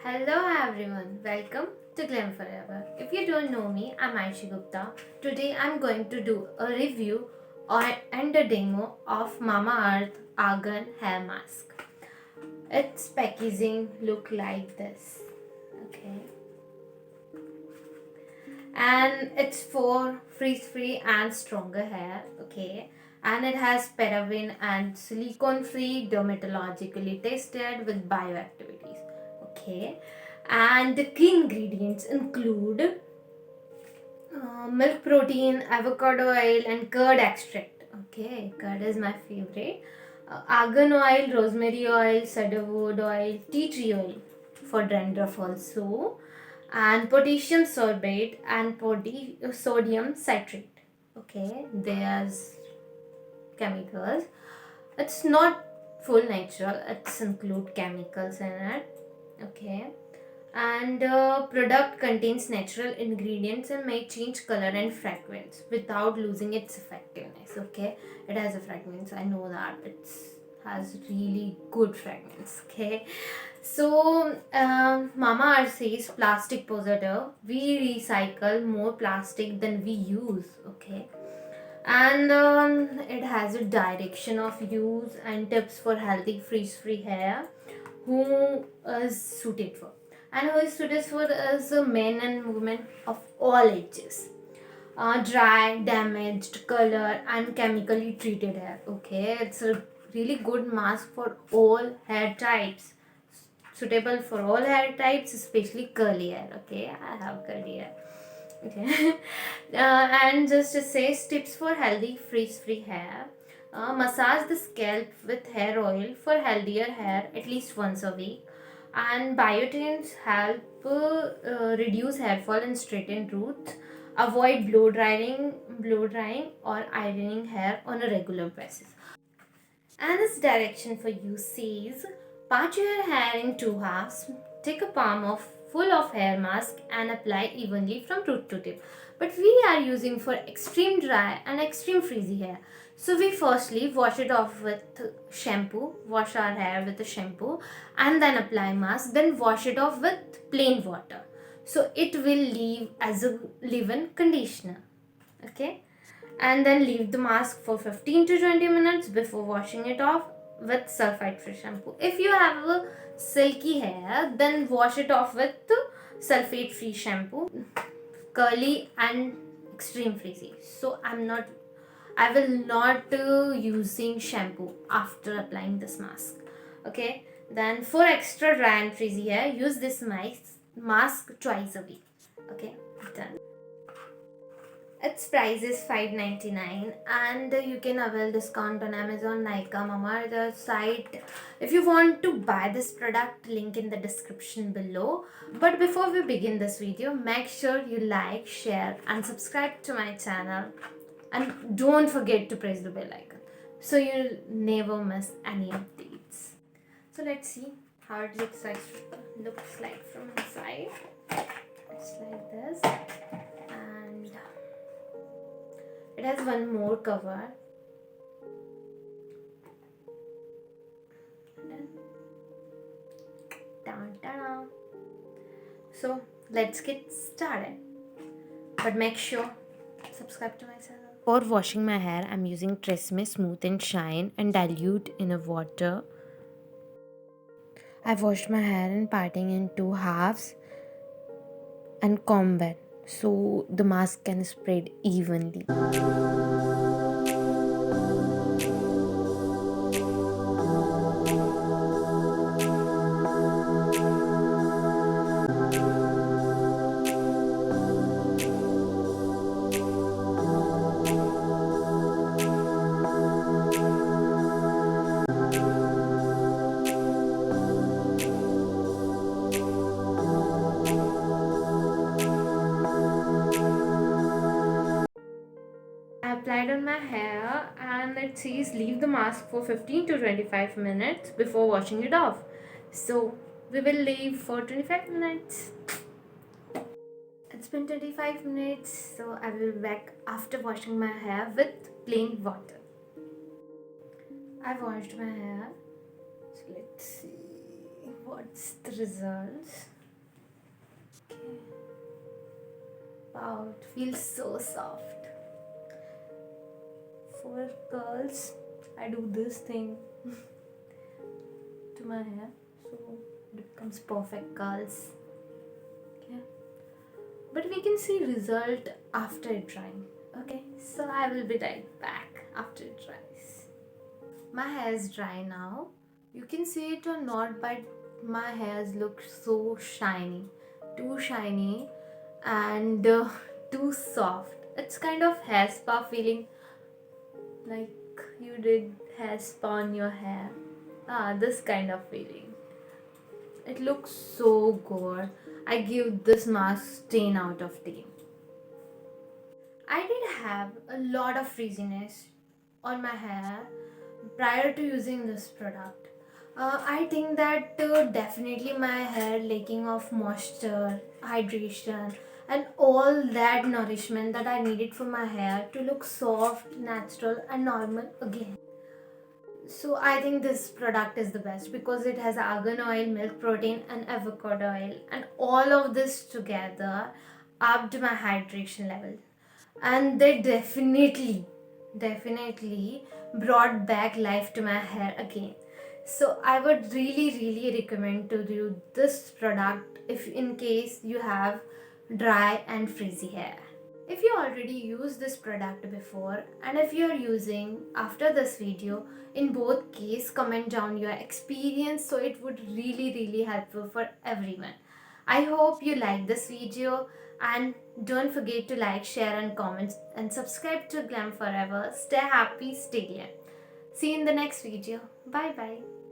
Hello everyone, welcome to Glam Forever. If you don't know me, I'm Aishi Gupta. Today I'm going to do a review and a demo of Mamaearth Argan Hair Mask. Its packaging look like this. Okay. And it's for frizz-free and stronger hair. Okay. And it has paraben and silicone-free, dermatologically tested with bioactivities. Okay, and the key ingredients include milk protein, avocado oil, and curd extract. Okay, curd is my favorite. Argan oil, rosemary oil, cedarwood oil, tea tree oil for dandruff also, and potassium sorbate and sodium citrate. Okay, there's chemicals. It's not full natural. It's include chemicals in it. Okay, and product contains natural ingredients and may change color and fragrance without losing its effectiveness. Okay, it has a fragrance, I know that it has really good fragrance. Okay, so Mamaearth says plastic positive. We recycle more plastic than we use. Okay, and it has a direction of use and tips for healthy frizz-free hair who is suited for, and who is suited for is men and women of all ages. Dry, damaged, color, and chemically treated hair. Okay, it's a really good mask for all hair types, suitable for all hair types, especially curly hair. Okay, I have curly hair. Okay, and just to say tips for healthy frizz-free hair. Massage the scalp with hair oil for healthier hair at least once a week. And biotins help reduce hair fall and straighten roots. Avoid blow drying or ironing hair on a regular basis. And this direction for you says part your hair in two halves. Take a palm of full of hair mask and apply evenly from root to tip. But we are using for extreme dry and extreme frizzy hair. So we firstly wash it off with shampoo, wash our hair with a shampoo and then apply mask, then wash it off with plain water. So it will leave as a leave-in conditioner. Okay, and then leave the mask for 15 to 20 minutes before washing it off with sulfate-free shampoo. If you have a silky hair, then wash it off with sulfate-free shampoo, curly and extreme frizzy. So I will not using shampoo after applying this mask. Okay, then for extra dry and frizzy hair, use this mask twice a week. Okay, done. Its price is $5.99 and you can avail discount on Amazon, Nykaa, Mamaearth site. If you want to buy this product, link in the description below. But before we begin this video, make sure you like, share and subscribe to my channel. And don't forget to press the bell icon so you'll never miss any updates. So let's see how it looks like from inside. It's like this. And it has one more cover. Dun-dun-dun. So let's get started. But make sure subscribe to my channel. For washing my hair, I'm using Tresemme Smooth and Shine and dilute in a water. I've washed my hair and parting in two halves and comb it so the mask can spread evenly. Applied on my hair and it says leave the mask for 15 to 25 minutes before washing it off. So we will leave for 25 minutes. It's been 25 minutes, so I will be back after washing my hair with plain water. I washed my hair, so let's see what's the results. Wow, it feels so soft. For curls, I do this thing to my hair so it becomes perfect curls. Okay, but we can see result after it drying. Okay, so I will be right back after it dries. My hair is dry now. You can see it or not, but my hairs look so shiny, too shiny, and too soft. It's kind of hair spa feeling, like you did hair spa on your hair. This kind of feeling. It looks so good. I give this mask 10 out of 10. I did have a lot of frizziness on my hair prior to using this product. I think that definitely my hair lacking of moisture, hydration, and all that nourishment that I needed for my hair to look soft, natural, and normal again. So I think this product is the best because it has argan oil, milk protein, and avocado oil, and all of this together upped my hydration level. And they definitely brought back life to my hair again. So I would really recommend to you this product if in case you have dry and frizzy hair. If you already used this product before and if you are using after this video, in both case comment down your experience, so it would really helpful for everyone. I hope you like this video, and don't forget to like, share and comment and subscribe to Glam Forever. Stay happy, stay glam. See you in the next video. Bye bye.